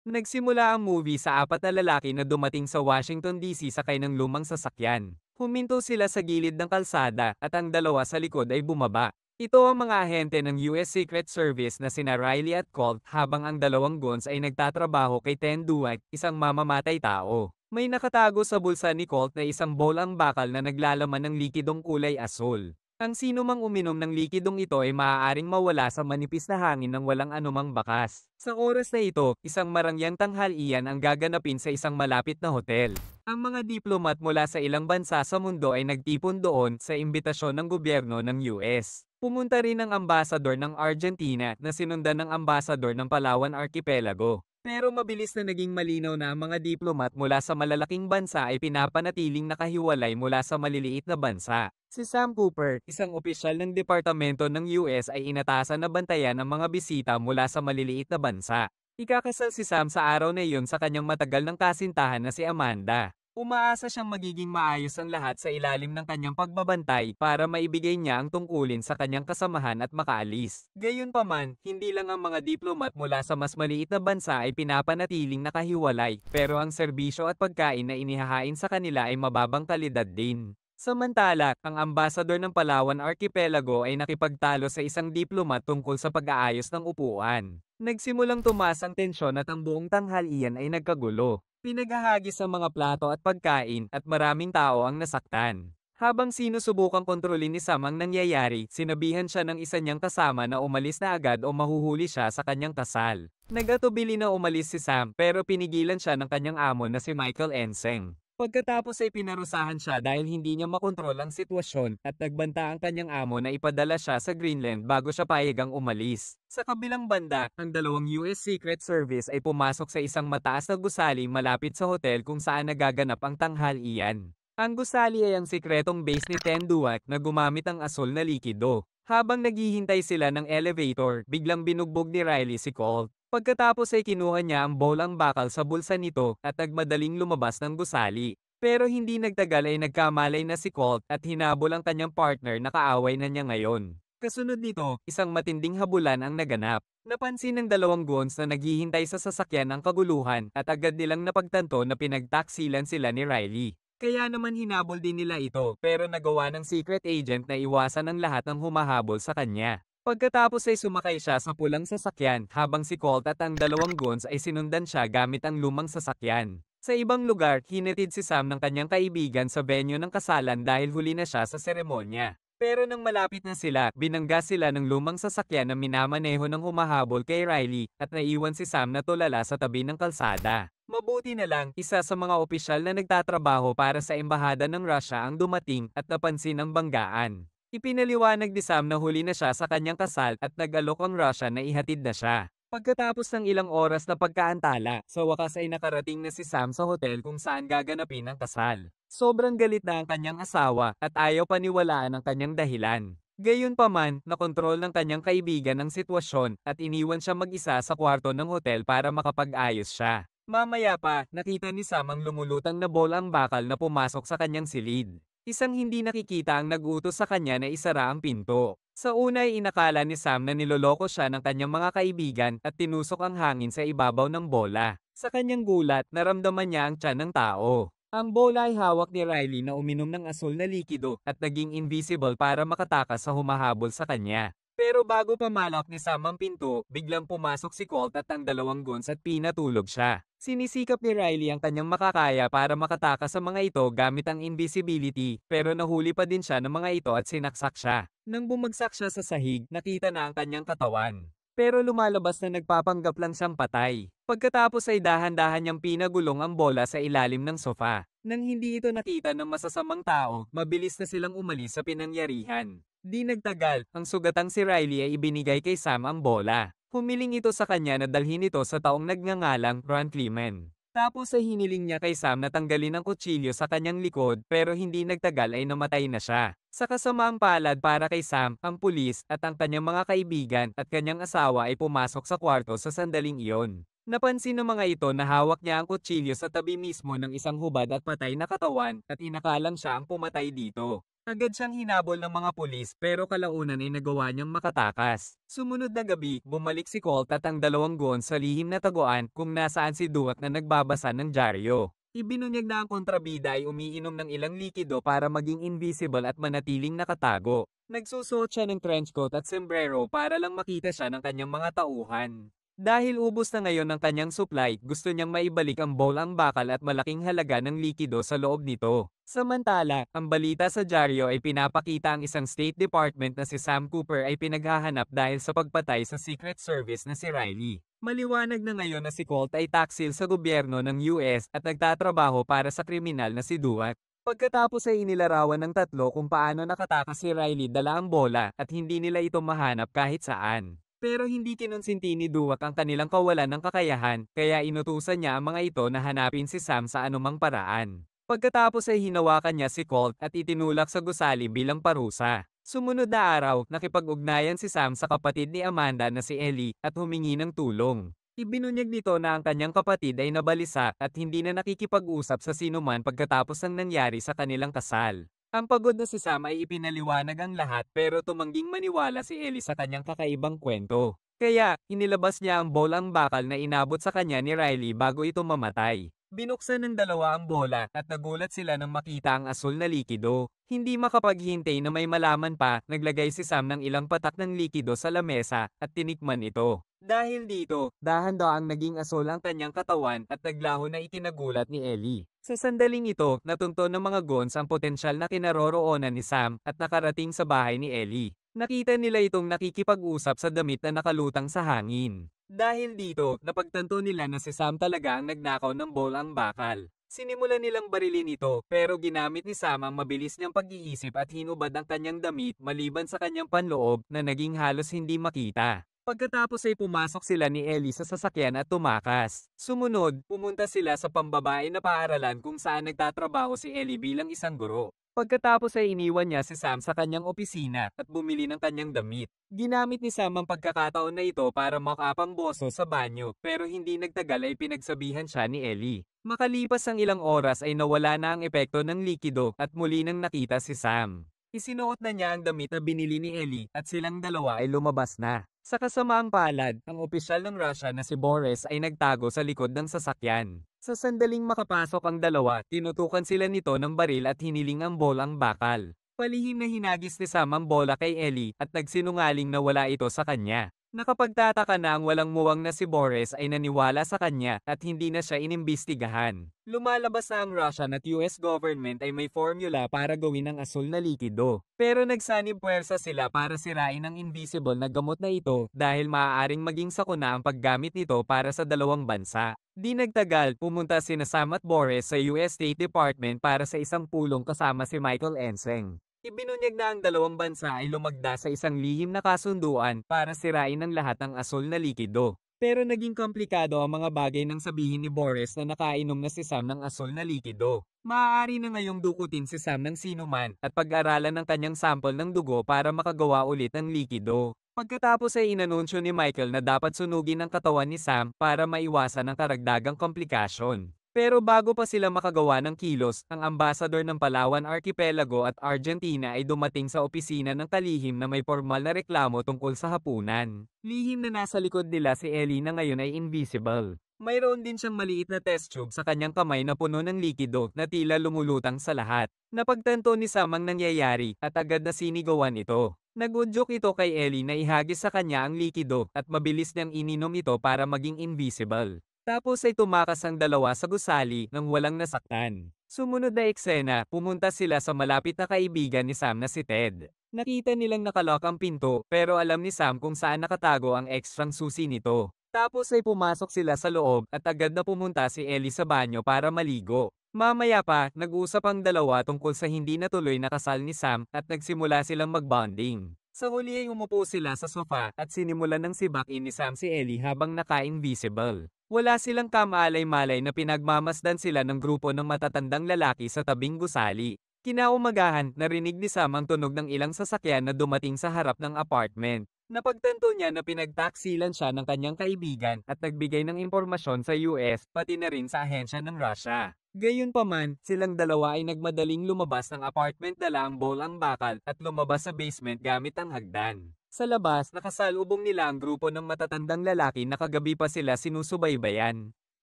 Nagsimula ang movie sa apat na lalaki na dumating sa Washington DC sakay ng lumang sasakyan. Huminto sila sa gilid ng kalsada at ang dalawa sa likod ay bumaba. Ito ang mga ahente ng US Secret Service na sina Riley at Colt habang ang dalawang guns ay nagtatrabaho kay Ten Duwag, isang mamamatay tao. May nakatago sa bulsa ni Colt na isang bolang bakal na naglalaman ng likidong kulay asul. Ang sino mang uminom ng likidong ito ay maaaring mawala sa manipis na hangin ng walang anumang bakas. Sa oras na ito, isang marangyang tanghalian ang gaganapin sa isang malapit na hotel. Ang mga diplomat mula sa ilang bansa sa mundo ay nagtipon doon sa imbitasyon ng gobyerno ng US. Pumunta rin ang ambasador ng Argentina na sinundan ng ambasador ng Palawan Archipelago. Pero mabilis na naging malinaw na ang mga diplomat mula sa malalaking bansa ay pinapanatiling nakahiwalay mula sa maliliit na bansa. Si Sam Cooper, isang opisyal ng departamento ng US ay inatasan na bantayan ang mga bisita mula sa maliliit na bansa. Ikakasal si Sam sa araw na iyon sa kanyang matagal ng kasintahan na si Amanda. Umaasa siyang magiging maayos ang lahat sa ilalim ng kanyang pagbabantay para maibigay niya ang tungkulin sa kanyang kasamahan at makaalis. Gayunpaman, hindi lang ang mga diplomat mula sa mas maliit na bansa ay pinapanatiling nakahiwalay, pero ang serbisyo at pagkain na inihahain sa kanila ay mababang kalidad din. Samantala, ang ambasador ng Palawan Archipelago ay nakipagtalo sa isang diplomat tungkol sa pag-aayos ng upuan. Nagsimulang tumaas ang tensyon at ang buong tanghalian ay nagkagulo. Pinaghahagis ang mga plato at pagkain at maraming tao ang nasaktan. Habang sinusubukang kontrolin ni Sam ang nangyayari, sinabihan siya ng isa niyang kasama na umalis na agad o mahuhuli siya sa kanyang kasal. Nagatubili na umalis si Sam pero pinigilan siya ng kanyang amo na si Michael Enseng. Pagkatapos ay pinarusahan siya dahil hindi niya makontrol ang sitwasyon at nagbanta ang kanyang amo na ipadala siya sa Greenland bago siya payagang umalis. Sa kabilang banda, ang dalawang US Secret Service ay pumasok sa isang mataas na gusali malapit sa hotel kung saan nagaganap ang tanghalian. Ang gusali ay ang sikretong base ni Ten Duwag na gumamit ang asul na likido. Habang naghihintay sila ng elevator, biglang binugbog ni Riley si Colt. Pagkatapos ay kinuha niya ang bolang bakal sa bulsa nito at nagmadaling lumabas ng gusali. Pero hindi nagtagal ay nagkamalay na si Colt at hinabol ang kanyang partner na kaaway na niya ngayon. Kasunod nito, isang matinding habulan ang naganap. Napansin ng dalawang guns na naghihintay sa sasakyan ang kaguluhan at agad nilang napagtanto na pinagtaksilan sila ni Riley. Kaya naman hinabol din nila ito pero nagawa ng secret agent na iwasan ang lahat ng humahabol sa kanya. Pagkatapos ay sumakay siya sa pulang sasakyan habang si Colt at ang dalawang guns ay sinundan siya gamit ang lumang sasakyan. Sa ibang lugar, hinatid si Sam ng kanyang kaibigan sa venue ng kasalan dahil huli na siya sa seremonya. Pero nang malapit na sila, binangga sila ng lumang sasakyan na minamaneho ng humahabol kay Riley at naiwan si Sam na tulala sa tabi ng kalsada. Mabuti na lang, isa sa mga opisyal na nagtatrabaho para sa embahada ng Russia ang dumating at napansin ang banggaan. Ipinaliwanag ni Sam na huli na siya sa kanyang kasal at nag-alok ang Russia na ihatid na siya. Pagkatapos ng ilang oras na pagkaantala, sa wakas ay nakarating na si Sam sa hotel kung saan gaganapin ang kasal. Sobrang galit na ang kanyang asawa at ayaw paniwalaan ang kanyang dahilan. Gayunpaman, nakontrol ng kanyang kaibigan ang sitwasyon at iniwan siya mag-isa sa kwarto ng hotel para makapag-ayos siya. Mamaya pa, nakita ni Sam ang lumulutang na bolang bakal na pumasok sa kanyang silid. Isang hindi nakikita ang nag-utos sa kanya na isara ang pinto. Sa una ay inakala ni Sam na niloloko siya ng kanyang mga kaibigan at tinusok ang hangin sa ibabaw ng bola. Sa kanyang gulat, naramdaman niya ang tiyan ng tao. Ang bola ay hawak ni Riley na uminom ng asul na likido at naging invisible para makatakas sa humahabol sa kanya. Pero bago pamalak ni Sam ang pinto, biglang pumasok si Colt at ang dalawang guns at pinatulog siya. Sinisikap ni Riley ang kanyang makakaya para makatakas sa mga ito gamit ang invisibility, pero nahuli pa din siya ng mga ito at sinaksak siya. Nang bumagsak siya sa sahig, nakita na ang kanyang katawan. Pero lumalabas na nagpapanggap lang siyang patay. Pagkatapos ay dahan-dahan niyang pinagulong ang bola sa ilalim ng sofa. Nang hindi ito nakita ng masasamang tao, mabilis na silang umalis sa pinangyarihan. Di nagtagal, ang sugatang si Riley ay ibinigay kay Sam ang bola. Humiling ito sa kanya na dalhin ito sa taong nagngangalang Ron Clemen. Tapos ay hiniling niya kay Sam na tanggalin ang kutsilyo sa kanyang likod pero hindi nagtagal ay namatay na siya. Sa kasamaang palad para kay Sam, ang pulis at ang kanyang mga kaibigan at kanyang asawa ay pumasok sa kwarto sa sandaling iyon. Napansin ng mga ito na hawak niya ang kutsilyo sa tabi mismo ng isang hubad at patay na katawan at inakalang siya ang pumatay dito. Agad siyang hinabol ng mga pulis pero kalaunan ay nagawa niyang makatakas. Sumunod na gabi, bumalik si Colt at ang dalawang goon sa lihim na taguan kung nasaan si Duwak na nagbabasa ng dyaryo. Ibinunyag na ang kontrabida ay umiinom ng ilang likido para maging invisible at manatiling nakatago. Nagsusuot siya ng trenchcoat at sombrero para lang makita siya ng kanyang mga tauhan. Dahil ubos na ngayon ang kanyang supply, gusto niyang maibalik ang bowl ang bakal at malaking halaga ng likido sa loob nito. Samantala, ang balita sa dyaryo ay pinapakita ang isang State Department na si Sam Cooper ay pinaghahanap dahil sa pagpatay sa Secret Service na si Riley. Maliwanag na ngayon na si Colt ay taksil sa gobyerno ng US at nagtatrabaho para sa kriminal na si Duwak. Pagkatapos ay inilarawan ng tatlo kung paano nakatakas si Riley dala ang bola at hindi nila ito mahanap kahit saan. Pero hindi kinonsinti ni Duwak ang kanilang kawalan ng kakayahan, kaya inutusan niya ang mga ito na hanapin si Sam sa anumang paraan. Pagkatapos ay hinawakan niya si Colt at itinulak sa gusali bilang parusa. Sumunod na araw, nakipag-ugnayan si Sam sa kapatid ni Amanda na si Ellie at humingi ng tulong. Ibinunyag nito na ang kanyang kapatid ay nabalisa at hindi na nakikipag-usap sa sinuman pagkatapos ng nangyari sa kanilang kasal. Ang pagod na si Sam ay ipinaliwanag ang lahat pero tumangging maniwala si Ellie sa kanyang kakaibang kwento. Kaya, inilabas niya ang bola ang bakal na inabot sa kanya ni Riley bago ito mamatay. Binuksan ng dalawa ang bola at nagulat sila nang makita ang asul na likido. Hindi makapaghintay na may malaman pa, naglagay si Sam ng ilang patak ng likido sa lamesa at tinikman ito. Dahil dito, dahan-daang naging asul ang kanyang katawan at naglaho na itinagulat ni Ellie. Sa sandaling ito, natunto ng mga goons ang potensyal na kinaroroonan ni Sam at nakarating sa bahay ni Ellie. Nakita nila itong nakikipag-usap sa damit na nakalutang sa hangin. Dahil dito, napagtanto nila na si Sam talaga ang nagnakaw ng bowl ang bakal. Sinimulan nilang barilin ito pero ginamit ni Sam ang mabilis niyang pag-iisip at hinubad ang kanyang damit maliban sa kanyang panloob na naging halos hindi makita. Pagkatapos ay pumasok sila ni Ellie sa sasakyan at tumakas. Sumunod, pumunta sila sa pambabae na paaralan kung saan nagtatrabaho si Ellie bilang isang guro. Pagkatapos ay iniwan niya si Sam sa kanyang opisina at bumili ng kanyang damit. Ginamit ni Sam ang pagkakataon na ito para makapamboso sa banyo pero hindi nagtagal ay pinagsabihan siya ni Ellie. Makalipas ang ilang oras ay nawala na ang epekto ng likido at muli nang nakita si Sam. Isinuot na niya ang damit na binili ni Ellie at silang dalawa ay lumabas na. Sa kasamaang palad, ang opisyal ng Russia na si Boris ay nagtago sa likod ng sasakyan. Sa sandaling makapasok ang dalawa, tinutukan sila nito ng baril at hiniling ang bola ang bakal. Palihim na hinagis ni Sam ang bola kay Ellie at nagsinungaling na wala ito sa kanya. Nakapagtataka na ang walang muwang na si Boris ay naniwala sa kanya at hindi na siya inimbestigahan. Lumalabas na ang Russian at US government ay may formula para gawin ang asul na likido. Pero nagsanib puwersa sila para sirain ang invisible na gamot na ito dahil maaaring maging sakuna ang paggamit nito para sa dalawang bansa. Di nagtagal, pumunta sina Sam at Boris sa US State Department para sa isang pulong kasama si Michael Enseng. Ibinunyag na ang dalawang bansa ay lumagda sa isang lihim na kasunduan para sirain ang lahat ng asul na likido. Pero naging komplikado ang mga bagay nang sabihin ni Boris na nakainom na si Sam ng asul na likido. Maaari na ngayong dukutin si Sam ng sinuman at pag-aralan ng kanyang sample ng dugo para makagawa ulit ng likido. Pagkatapos ay inanunsyo ni Michael na dapat sunugin ang katawan ni Sam para maiwasan ang karagdagang komplikasyon. Pero bago pa sila makagawa ng kilos, ang ambasador ng Palawan Archipelago at Argentina ay dumating sa opisina ng kalihim na may formal na reklamo tungkol sa hapunan. Lihim na nasa likod nila si Ellie na ngayon ay invisible. Mayroon din siyang maliit na test tube sa kanyang kamay na puno ng likido na tila lumulutang sa lahat. Napagtanto ni Sam ang nangyayari at agad na sinigawan ito. Nagudyok ito kay Ellie na ihagis sa kanya ang likido at mabilis niyang ininom ito para maging invisible. Tapos ay tumakas ang dalawa sa gusali nang walang nasaktan. Sumunod na eksena, pumunta sila sa malapit na kaibigan ni Sam na si Ted. Nakita nilang nakalock ang pinto pero alam ni Sam kung saan nakatago ang ekstrang susi nito. Tapos ay pumasok sila sa loob at agad na pumunta si Ellie sa banyo para maligo. Mamaya pa, nag-usap ang dalawa tungkol sa hindi natuloy na kasal ni Sam at nagsimula silang mag-bonding. Sa huli ay umupo sila sa sofa at sinimulan ng sibakin ni Sam si Ellie habang naka-invisible. Wala silang kamalay-malay na pinagmamasdan sila ng grupo ng matatandang lalaki sa tabing gusali. Kinaumagahan, narinig ni Sam ang tunog ng ilang sasakyan na dumating sa harap ng apartment. Napagtanto niya na pinagtaksilan siya ng kanyang kaibigan at nagbigay ng impormasyon sa US pati na rin sa ahensya ng Russia. Gayunpaman, silang dalawa ay nagmadaling lumabas ng apartment dala ang bolang bakal at lumabas sa basement gamit ang hagdan. Sa labas, nakasalubong nila ang grupo ng matatandang lalaki na kagabi pa sila sinusubaybayan.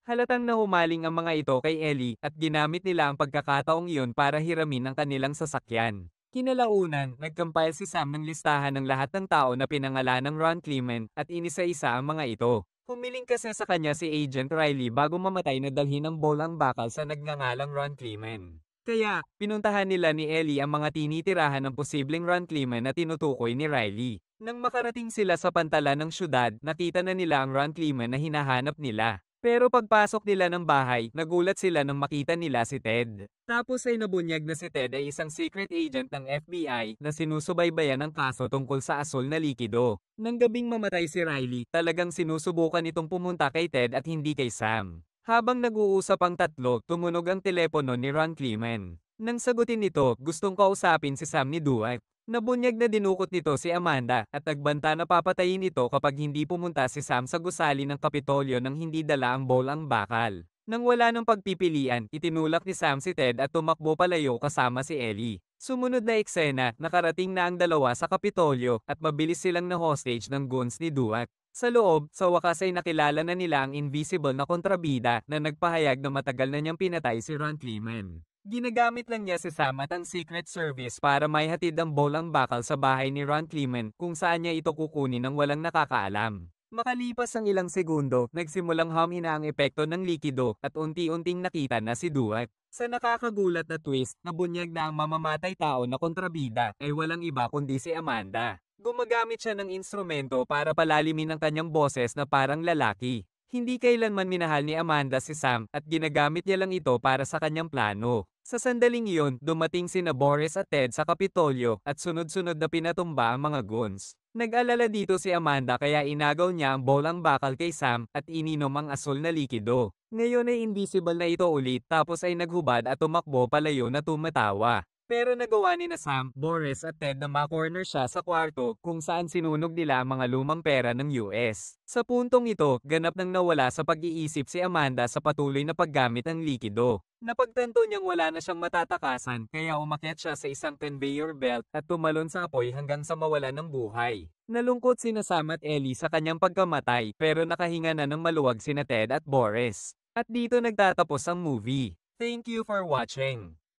Halatang nahumaling ang mga ito kay Ellie at ginamit nila ang pagkakataong iyon para hiramin ang kanilang sasakyan. Kinalaunan, nag-compile si Sam ng listahan ng lahat ng tao na pinangalan ng Ron Clement at inisa-isa ang mga ito. Humiling kasi sa kanya si Agent Riley bago mamatay na dalhin ng bolang bakal sa nagngangalang Ron Clement. Kaya, pinuntahan nila ni Ellie ang mga tinitirahan ng posibleng Ron Clement na tinutukoy ni Riley. Nang makarating sila sa pantalan ng syudad, nakita na nila ang Ron Clement na hinahanap nila. Pero pagpasok nila ng bahay, nagulat sila nang makita nila si Ted. Tapos ay nabunyag na si Ted ay isang secret agent ng FBI na sinusubaybayan ang kaso tungkol sa asol na likido. Nang gabing mamatay si Riley, talagang sinusubukan itong pumunta kay Ted at hindi kay Sam. Habang nag-uusap ang tatlo, tumunog ang telepono ni Ron Clement. Nang sagutin nito, gustong kausapin si Sam ni Dwight. Nabunyag na dinukot nito si Amanda at nagbanta na papatayin ito kapag hindi pumunta si Sam sa gusali ng Kapitolyo nang hindi dala ang bolang bakal. Nang wala ng pagpipilian, itinulak ni Sam si Ted at tumakbo palayo kasama si Ellie. Sumunod na eksena, nakarating na ang dalawa sa Kapitolyo at mabilis silang na-hostage ng goons ni Duak. Sa loob, sa wakas ay nakilala na nila ang invisible na kontrabida na nagpahayag na matagal na niyang pinatay si Ron Clement. Ginagamit lang niya si Sam at ang Secret Service para maihatid ang bolang bakal sa bahay ni Ron Clement kung saan niya ito kukunin ng walang nakakaalam. Makalipas ang ilang segundo, nagsimulang humina ang epekto ng likido at unti-unting nakita na si Duak. Sa nakakagulat na twist, nabunyag na ang mamamatay tao na kontrabida ay walang iba kundi si Amanda. Gumagamit siya ng instrumento para palalimin ang kanyang boses na parang lalaki. Hindi kailanman minahal ni Amanda si Sam at ginagamit niya lang ito para sa kanyang plano. Sa sandaling iyon, dumating sina Boris at Ted sa Kapitolyo at sunod-sunod na pinatumba ang mga goons. Nag-alala dito si Amanda kaya inagaw niya ang bolang bakal kay Sam at ininom ang asol na likido. Ngayon ay invisible na ito ulit tapos ay naghubad at tumakbo palayo na tumatawa. Pero nagawa ni na Sam, Boris at Ted na ma-corner siya sa kwarto kung saan sinunog nila ang mga lumang pera ng US. Sa puntong ito, ganap nang nawala sa pag-iisip si Amanda sa patuloy na paggamit ng likido. Napagtanto niyang wala na siyang matatakasan kaya umakyat siya sa isang conveyor belt at tumalon sa apoy hanggang sa mawala ng buhay. Nalungkot sina Sam at Ellie sa kanyang pagkamatay pero nakahinga na ng maluwag sina Ted at Boris. At dito nagtatapos ang movie. Thank you for watching.